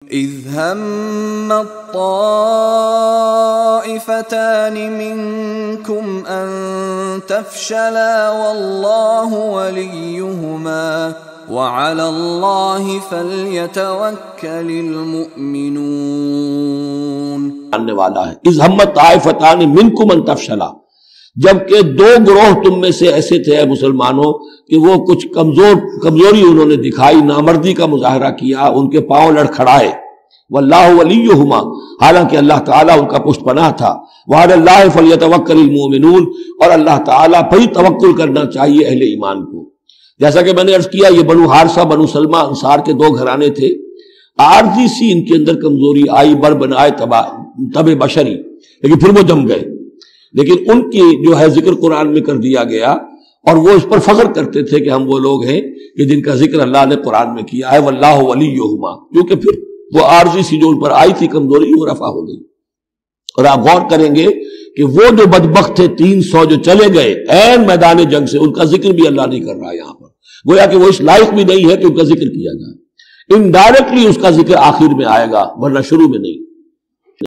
اذ هم الطائفتان منكم ان تفشلا والله وليهما وعلى الله فليتوكل المؤمنون. آنے والا ہے اذ هم الطائفتان منكم ان تفشلا، جبکہ دو گروہ تم میں سے ایسے تھے اے مسلمانوں کہ وہ کچھ کمزوری انہوں نے دکھائی، نامردی کا مظاہرہ کیا، ان کے پاؤں لڑکھڑائے. واللہ ولیہما، حالانکہ اللہ تعالیٰ ان کا پشت پناہ تھا. وعلی اللہ فلیتوکل المؤمنون، اور اللہ تعالیٰ پر ہی توکل کرنا چاہیے اہل ایمان کو. جیسا کہ میں نے عرض کیا، یہ بنو حارثہ بنو سلمہ انصار کے دو گھرانے تھے. عارضی سی ان کے اندر کمزوری آئی، بر بنائے تب بشری، لیکن پھر وہ جم گئے. لیکن ان کی جو ہے ذکر قرآن میں کر دیا گیا، اور وہ اس پر فخر کرتے تھے کہ ہم وہ لوگ ہیں کہ جن کا ذکر اللہ نے قرآن میں کیا ہے. واللہ ولیہما، کیونکہ پھر وہ عارضی سی جو ان پر آئی تھی کمزوری وہ رفع ہو گئی. اور آپ غور کریں گے کہ وہ جو بدبخت تھے 300 جو چلے گئے عین میدان جنگ سے، ان کا ذکر بھی اللہ نہیں کر رہا یہاں پر، گویا کہ وہ اس لائق بھی نہیں ہے کہ ان کا ذکر کیا جائے. انڈائریکٹلی اس کا ذکر آخر میں آئے گا، ورنہ شروع میں نہیں.